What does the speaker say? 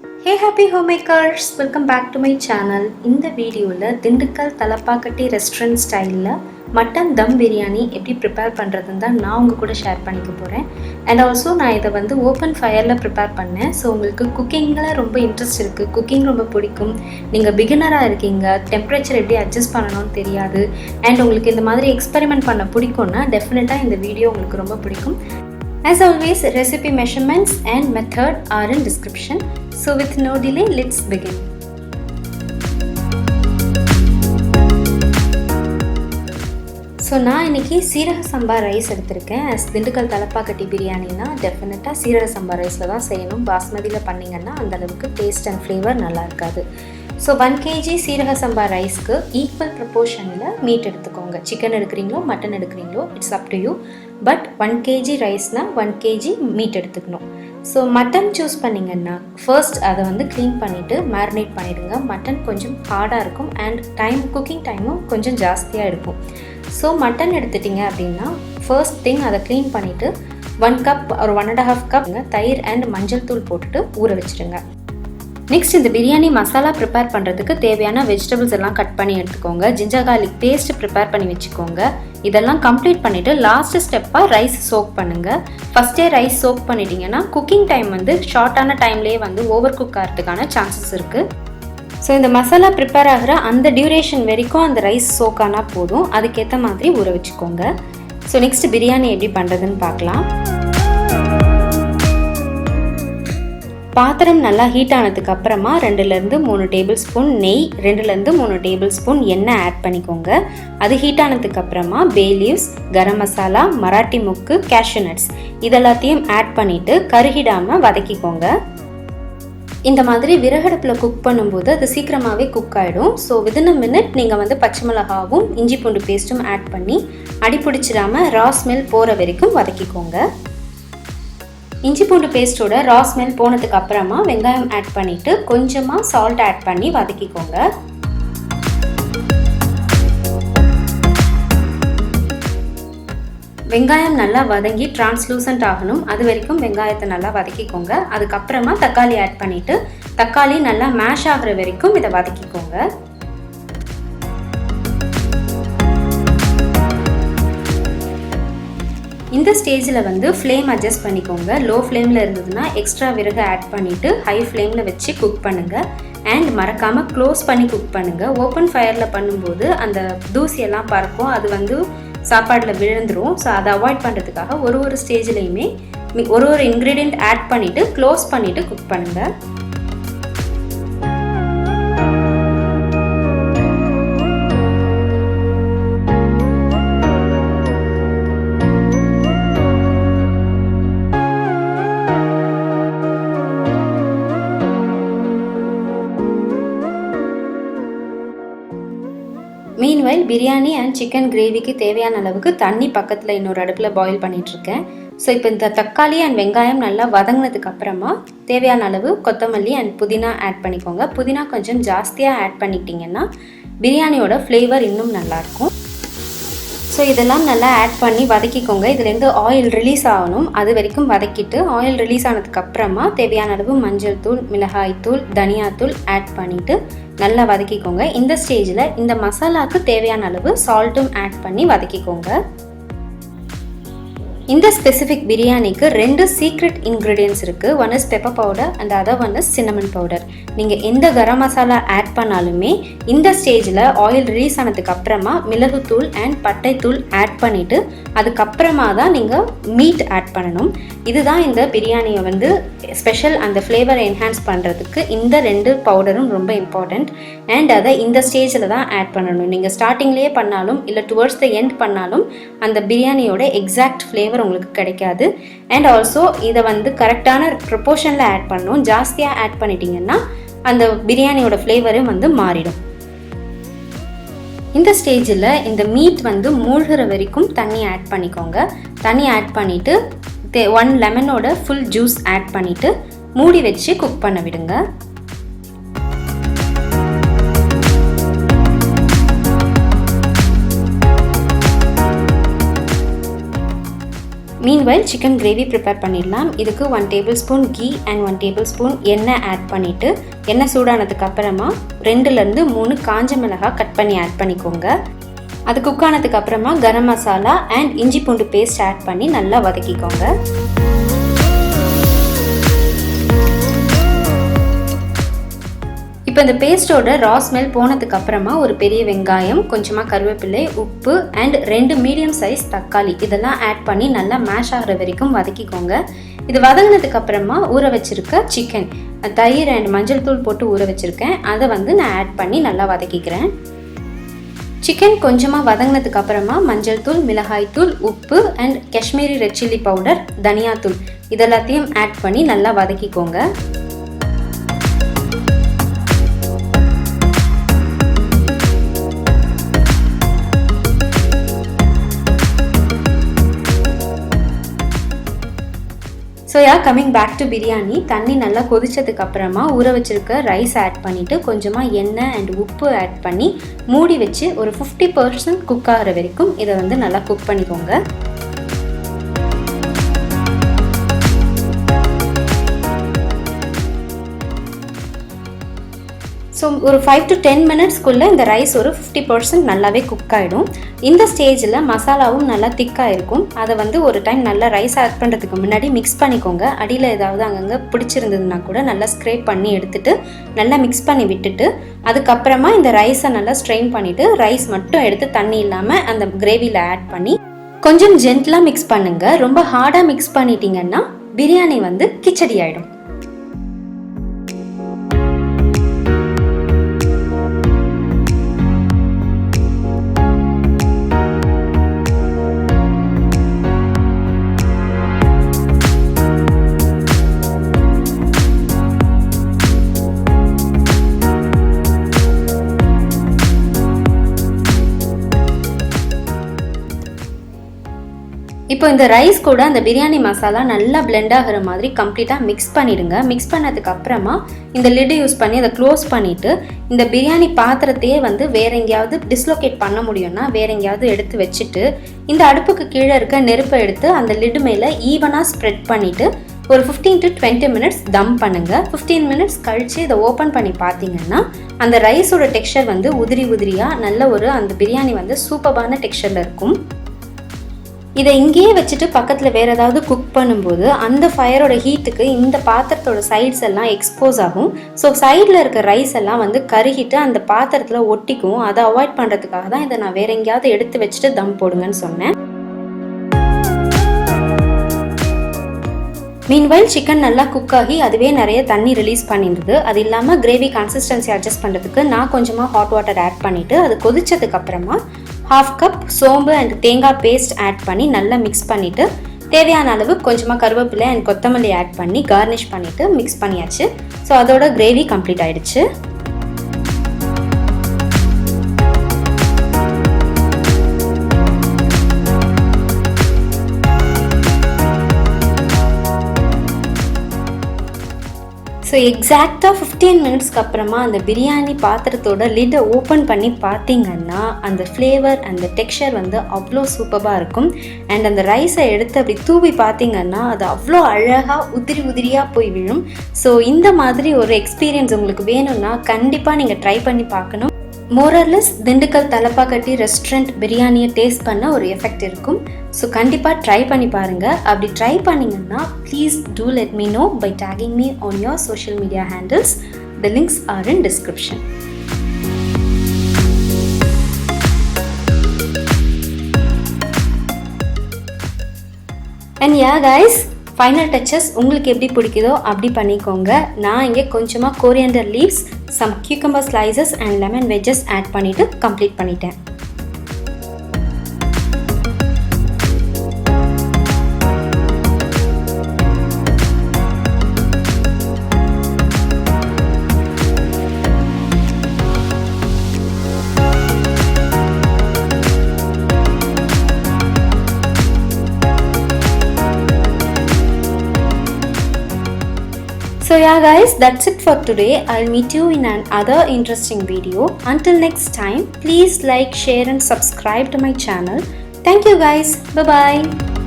Hey happy homemakers, welcome back to my channel. இந்த வீடியோவில் Dindigul Thalappakatti restaurant ஸ்டைலில் மட்டன் தம் பிரியாணி எப்படி ப்ரிப்பேர் பண்ணுறதுன்னு தான் நான் உங்கள் கூட ஷேர் பண்ணிக்க போகிறேன். அண்ட் ஆல்சோ நான் இதை வந்து ஓப்பன் ஃபயரில் ப்ரிப்பேர் பண்ணேன். ஸோ உங்களுக்கு குக்கிங்கில் ரொம்ப இன்ட்ரெஸ்ட் இருக்குது, குக்கிங் ரொம்ப பிடிக்கும், நீங்கள் பிகினராக இருக்கீங்க, டெம்பரேச்சர் எப்படி அட்ஜஸ்ட் பண்ணணும்னு தெரியாது, அண்ட் உங்களுக்கு இந்த மாதிரி எக்ஸ்பெரிமெண்ட் பண்ண பிடிக்கும்னா டெஃபினட்டாக இந்த வீடியோ உங்களுக்கு ரொம்ப பிடிக்கும். As always, recipe measurements and method are in description. So with no delay, let's begin. So நான் இன்றைக்கி சீரக சம்பா ரைஸ் எடுத்திருக்கேன். திண்டுக்கல் தலப்பாக்கட்டி பிரியாணினா டெஃபினட்டாக சீரக சம்பா ரைஸில் தான் செய்யணும். பாஸ்மதியில் பண்ணிங்கன்னா அந்தளவுக்கு டேஸ்ட் அண்ட் ஃப்ளேவர் நல்லா இருக்காது. ஸோ 1 kg சீரக சம்பா ரைஸ்க்கு ஈக்குவல் ப்ரொப்போர்ஷனில் மீட் எடுத்துக்கோங்க. சிக்கன் எடுக்கிறீங்களோ மட்டன் எடுக்கிறீங்களோ it's up to you. But 1 kg ரைஸ்னால் 1 kg மீட் எடுத்துக்கணும். ஸோ மட்டன் சூஸ் பண்ணிங்கன்னா ஃபர்ஸ்ட் அதை வந்து க்ளீன் பண்ணிவிட்டு மேரினேட் பண்ணிவிடுங்க. மட்டன் கொஞ்சம் ஹார்டாக இருக்கும் அண்ட் குக்கிங் டைமும் கொஞ்சம் ஜாஸ்தியாக இருக்கும். ஸோ மட்டன் எடுத்துட்டிங்க அப்படின்னா ஃபர்ஸ்ட் திங் அதை க்ளீன் பண்ணிவிட்டு 1 கப் ஒரு 1.5 கப் தயிர் அண்ட் மஞ்சள் தூள் போட்டுட்டு ஊற வச்சுடுங்க. நெக்ஸ்ட் இந்த பிரியாணி மசாலா ப்ரிப்பேர் பண்ணுறதுக்கு தேவையான வெஜிடபிள்ஸ் எல்லாம் கட் பண்ணி எடுத்துக்கோங்க. ஜிஞ்சர் கார்லிக் பேஸ்ட் ப்ரிப்பேர் பண்ணி வச்சுக்கோங்க. இதெல்லாம் கம்ப்ளீட் பண்ணிவிட்டு லாஸ்ட் ஸ்டெப்பாக ரைஸ் சோக் பண்ணுங்கள். ஃபஸ்ட்டே ரைஸ் சோக் பண்ணிட்டீங்கன்னா குக்கிங் டைம் வந்து ஷார்ட்டான டைம்லேயே வந்து ஓவர் குக் ஆகிறதுக்கான சான்சஸ் இருக்குது. ஸோ இந்த மசாலா ப்ரிப்பேர் ஆகிற அந்த டியூரேஷன் வரைக்கும் அந்த ரைஸ் சோக் ஆனால் போதும். அதுக்கேற்ற மாதிரி ஊற வச்சுக்கோங்க. ஸோ நெக்ஸ்ட் பிரியாணி எப்படி பண்ணுறதுன்னு பார்க்கலாம். பாத்திரம் நல்லா ஹீட் ஆனதுக்கு அப்புறமா 2லேருந்து 3 டேபிள் ஸ்பூன் நெய், 2லேருந்து 3 டேபிள் ஸ்பூன் எண்ணெய் ஆட் பண்ணிக்கோங்க. அது ஹீட் ஆனதுக்கு அப்புறமா பே லீவ்ஸ், கரம் மசாலா, மராட்டி முக்கு, கேஷ்யூ நட்ஸ் இதெல்லாத்தையும் ஆட் பண்ணிவிட்டு கருகிடாமல் வதக்கிக்கோங்க. இந்த மாதிரி விறகடுப்பில் குக் பண்ணும்போது அது சீக்கிரமாகவே குக் ஆகிடும். ஸோ வித்தின் அ மினிட் நீங்கள் வந்து பச்சை மிளகாவும் இஞ்சி பூண்டு பேஸ்ட்டும் ஆட் பண்ணி அடிப்பிடிச்சிடாமல் ரா ஸ்மெல் போகிற வரைக்கும் வதக்கிக்கோங்க. இஞ்சி பூண்டு பேஸ்ட்டோட ரா ஸ்மெல் போனதுக்கு அப்புறமா வெங்காயம் ஆட் பண்ணிவிட்டு கொஞ்சமாக சால்ட் ஆட் பண்ணி வதக்கிக்கோங்க. வெங்காயம் நல்லா வதங்கி டிரான்ஸ்லூசன்ட் ஆகணும். அது வரைக்கும் வெங்காயத்தை நல்லா வதக்கிக்கோங்க. அதுக்கப்புறமா தக்காளி ஆட் பண்ணிவிட்டு தக்காளி நல்லா மேஷ் ஆகிற வரைக்கும் இதை வதக்கிக்கோங்க. இந்த ஸ்டேஜில் வந்து ஃப்ளேம் அட்ஜஸ்ட் பண்ணிக்கோங்க. லோ ஃப்ளேமில் இருந்ததுன்னா எக்ஸ்ட்ரா விறகு ஆட் பண்ணிவிட்டு ஹை ஃப்ளேமில் வச்சு குக் பண்ணுங்கள். அண்ட் மறக்காமல் க்ளோஸ் பண்ணி குக் பண்ணுங்கள். ஓப்பன் ஃபயரில் பண்ணும்போது அந்த தூசியெல்லாம் பறக்கும், அது வந்து சாப்பாடில் விழுந்துடும். ஸோ அதை அவாய்ட் பண்ணுறதுக்காக ஒரு ஸ்டேஜ்லேயுமே ஒரு இன்க்ரீடியண்ட் ஆட் பண்ணிவிட்டு க்ளோஸ் பண்ணிவிட்டு குக் பண்ணுங்கள். மீன்வைல் பிரியாணி அண்ட் சிக்கன் கிரேவிக்கு தேவையான அளவுக்கு தண்ணி பக்கத்தில் இன்னொரு அடுப்பில் பாயில் பண்ணிகிட்ருக்கேன். ஸோ இப்போ இந்த தக்காளி அண்ட் வெங்காயம் நல்லா வதங்கினதுக்கு அப்புறமா தேவையான அளவு கொத்தமல்லி அண்ட் புதினா ஆட் பண்ணிக்கோங்க. புதினா கொஞ்சம் ஜாஸ்தியாக ஆட் பண்ணிக்கிட்டிங்கன்னா பிரியாணியோட ஃப்ளேவர் இன்னும் நல்லாயிருக்கும். ஸோ இதெல்லாம் நல்லா ஆட் பண்ணி வதக்கிக்கோங்க. இதுலேருந்து ஆயில் ரிலீஸ் ஆகணும், அது வரைக்கும் வதக்கிட்டு ஆயில் ரிலீஸ் ஆனதுக்கப்புறமா தேவையான அளவு மஞ்சள் தூள், மிளகாய் தூள், தனியாத்தூள் ஆட் பண்ணிவிட்டு நல்லா வதக்கிக்கோங்க. இந்த ஸ்டேஜில் இந்த மசாலாவுக்கு தேவையான அளவு சால்ட்டும் ஆட் பண்ணி வதக்கிக்கோங்க. இந்த ஸ்பெசிஃபிக் பிரியாணிக்கு 2 சீக்ரெட் இன்க்ரீடியன்ட்ஸ் இருக்குது. One is pepper powder and other one is cinnamon powder. நீங்கள் எந்த கரம் மசாலா ஆட் பண்ணாலுமே இந்த ஸ்டேஜில் ஆயில் ரிலீஸ் ஆனதுக்கு அப்புறமா மிளகுத்தூள் அண்ட் பட்டைத்தூள் ஆட் பண்ணிவிட்டு அதுக்கப்புறமா தான் நீங்கள் மீட் ஆட் பண்ணணும். இதுதான் இந்த பிரியாணியை வந்து ஸ்பெஷல் அந்த ஃப்ளேவரை என்ஹான்ஸ் பண்ணுறதுக்கு இந்த 2 பவுடரும் ரொம்ப இம்பார்ட்டண்ட். அண்ட் அதை இந்த ஸ்டேஜில் தான் ஆட் பண்ணணும். நீங்கள் ஸ்டார்டிங்லேயே பண்ணாலும் இல்லை டுவர்ட்ஸ் த எண்ட் பண்ணாலும் அந்த பிரியாணியோட எக்ஸாக்ட் ஃப்ளேவர் உங்களுக்கு கிடைக்காது. அண்ட் ஆல்சோ இதை வந்து கரெக்டான ப்ரொப்போர்ஷனில் ஆட் பண்ணணும். ஜாஸ்தியாக ஆட் பண்ணிட்டீங்கன்னா அந்த பிரியாணியோட ஃப்ளேவரும் வந்து மாறிடும். இந்த ஸ்டேஜில் இந்த மீட் வந்து மூழ்கிற வரைக்கும் தண்ணி ஆட் பண்ணிக்கோங்க. தண்ணி ஆட் பண்ணிவிட்டு 1 லெமனோட ஃபுல் ஜூஸ் ஆட் பண்ணிவிட்டு மூடி வச்சு குக் பண்ண விடுங்க. மீன்வைல் சிக்கன் கிரேவி ப்ரிப்பேர் பண்ணிடலாம். இதுக்கு 1 டேபிள்ஸ்பூன் கீ அண்ட் 1 டேபிள்ஸ்பூன் எண்ணெய் ஆட் பண்ணிவிட்டு எண்ணெய் சூடானதுக்கு அப்புறமா 2லேருந்து 3 காஞ்ச மிளகாய் கட் பண்ணி ஆட் பண்ணிக்கோங்க. அது குக் ஆனதுக்கு அப்புறமா கரம் மசாலா அண்ட் இஞ்சி பூண்டு பேஸ்ட் ஆட் பண்ணி நல்லா வதக்கிக்கோங்க. இப்போ இந்த பேஸ்ட்டோட ரா ஸ்மெல் போனதுக்கு அப்புறமா ஒரு பெரிய வெங்காயம், கொஞ்சமாக கருவேப்பிலை, உப்பு அண்ட் 2 மீடியம் சைஸ் தக்காளி இதெல்லாம் ஆட் பண்ணி நல்லா மேஷ் ஆகிற வரைக்கும் வதக்கிக்கோங்க. இது வதங்கினதுக்கு அப்புறமா ஊற வச்சிருக்க சிக்கன், தயிர் அண்ட் மஞ்சள் தூள் போட்டு ஊற வச்சிருக்கேன், அதை நான் ஆட் பண்ணி நல்லா வதக்கிக்கிறேன். சிக்கன் கொஞ்சமாக வதங்கினதுக்கு அப்புறமா மஞ்சள் தூள், மிளகாய் தூள், உப்பு and Kashmiri red chilli powder, தனியாத்தூள் இதெல்லாத்தையும் ஆட் பண்ணி நல்லா வதக்கிக்கோங்க. கமிங் பேக் டு பிரியாணி, தண்ணி நல்லா கொதிச்சதுக்கு அப்புறமா ஊற வச்சிருக்க ரைஸ் ஆட் பண்ணிவிட்டு கொஞ்சமாக எண்ணெய் அண்ட் உப்பு ஆட் பண்ணி மூடி வச்சு ஒரு 50% குக் ஆகிற வரைக்கும் இதை நல்லா குக் பண்ணிக்கோங்க. ஸோ ஒரு 5 to 10 மினிட்ஸ்க்குள்ளே இந்த ரைஸ் ஒரு 50% நல்லாவே குக் ஆகிடும். இந்த ஸ்டேஜில் மசாலாவும் நல்லா திக்காக இருக்கும். அதை ஒரு டைம் நல்லா ரைஸ் ஆட் பண்ணுறதுக்கு முன்னாடி மிக்ஸ் பண்ணிக்கோங்க. அடியில் ஏதாவது அங்கங்கே பிடிச்சிருந்ததுன்னா கூட நல்லா ஸ்க்ரேப் பண்ணி எடுத்துகிட்டு நல்லா மிக்ஸ் பண்ணி விட்டுட்டு அதுக்கப்புறமா இந்த ரைஸை நல்லா ஸ்ட்ரெயின் பண்ணிவிட்டு ரைஸ் மட்டும் எடுத்து தண்ணி இல்லாமல் அந்த கிரேவியில் ஆட் பண்ணி கொஞ்சம் ஜென்டலாக மிக்ஸ் பண்ணுங்கள். ரொம்ப ஹார்டாக மிக்ஸ் பண்ணிட்டீங்கன்னா பிரியாணி கிச்சடி ஆகிடும். இப்போ இந்த ரைஸ் கூட அந்த பிரியாணி மசாலா நல்லா பிளெண்ட் ஆகிற மாதிரி கம்ப்ளீட்டாக மிக்ஸ் பண்ணிடுங்க. மிக்ஸ் பண்ணதுக்கு அப்புறமா இந்த லிட் யூஸ் பண்ணி அதை க்ளோஸ் பண்ணிவிட்டு இந்த பிரியாணி பாத்திரத்தையே வேற எங்கேயாவது டிஸ்லோகேட் பண்ண முடியும்னா வேற எங்கேயாவது எடுத்து வச்சுட்டு இந்த அடுப்புக்கு கீழே இருக்க நெருப்பை எடுத்து அந்த லிட் மேலே ஈவனாக ஸ்ப்ரெட் பண்ணிவிட்டு ஒரு 15 to 20 மினிட்ஸ் தம் பண்ணுங்கள். 15 மினிட்ஸ் கழித்து இதை ஓப்பன் பண்ணி பார்த்தீங்கன்னா அந்த ரைஸோட டெக்ஸ்சர் உதிரி உதிரியாக நல்ல அந்த பிரியாணி சூப்பரான டெக்ஸ்சரில் இருக்கும். இதை இங்கேயே வச்சுட்டு பக்கத்தில் வேறு ஏதாவது குக் பண்ணும்போது அந்த ஃபயரோட ஹீட்டுக்கு இந்த பாத்திரத்தோட சைட்ஸ் எல்லாம் எக்ஸ்போஸ் ஆகும். ஸோ சைடில் இருக்க ரைஸ் எல்லாம் கருகிட்டு அந்த பாத்திரத்தில் ஒட்டிக்கும். அதை அவாய்ட் பண்ணுறதுக்காக தான் இதை நான் வேற எங்கேயாவது எடுத்து வச்சுட்டு தம் போடுங்கன்னு சொன்னேன். மீன்வைல் சிக்கன் நல்லா குக் ஆகி அதுவே நிறைய தண்ணி ரிலீஸ் பண்ணிடுது. அது இல்லாமல் கிரேவி கன்சிஸ்டன்சி அட்ஜஸ்ட் பண்ணுறதுக்கு நான் கொஞ்சமாக ஹாட் வாட்டர் ஆட் பண்ணிவிட்டு அது கொதிச்சதுக்கு அப்புறமா 1/2 கப் சோம்பு அண்ட் தேங்காய் பேஸ்ட் ஆட் பண்ணி நல்லா மிக்ஸ் பண்ணிவிட்டு தேவையான அளவு கொஞ்சமாக கருவேப்பிலை அண்ட் கொத்தமல்லி ஆட் பண்ணி கார்னிஷ் பண்ணிவிட்டு மிக்ஸ் பண்ணியாச்சு. ஸோ அதோட கிரேவி கம்ப்ளீட் ஆகிடுச்சு. ஸோ எக்ஸாக்டாக 15 மினிட்ஸ்க்கு அப்புறமா அந்த பிரியாணி பாத்திரத்தோட லிட்டை ஓப்பன் பண்ணி பார்த்தீங்கன்னா அந்த ஃப்ளேவர் அந்த டெக்ஸ்சர் அவ்வளோ சூப்பராக இருக்கும். அண்ட் அந்த ரைஸை எடுத்து அப்படி தூவி பார்த்தீங்கன்னா அது அவ்வளோ அழகாக உதிரி உதிரியாக போய் விழும். ஸோ இந்த மாதிரி ஒரு எக்ஸ்பீரியன்ஸ் உங்களுக்கு வேணும்னா கண்டிப்பாக நீங்கள் ட்ரை பண்ணி பார்க்கணும். மோரர்லெஸ் திண்டுக்கல் தலப்பாக்கட்டி ரெஸ்டாரண்ட் பிரியாணியை டேஸ்ட் பண்ண ஒரு எஃபெக்ட் இருக்கும். ஸோ கண்டிப்பாக ட்ரை பண்ணி பாருங்கள். அப்படி ட்ரை பண்ணிங்கன்னா please do let me know by tagging me on your social media handles. The links are in description. And yeah guys, final touches உங்களுக்கு எப்படி பிடிக்குதோ அப்படி பண்ணிக்கோங்க. நான் இங்கே கொஞ்சமாக coriander leaves, some cucumber slices and lemon wedges add பண்ணிவிட்டு complete பண்ணிட்டேன். So yeah guys, that's it for today. I'll meet you in another interesting video. Until next time, please like, share and subscribe to my channel. Thank you guys. Bye bye.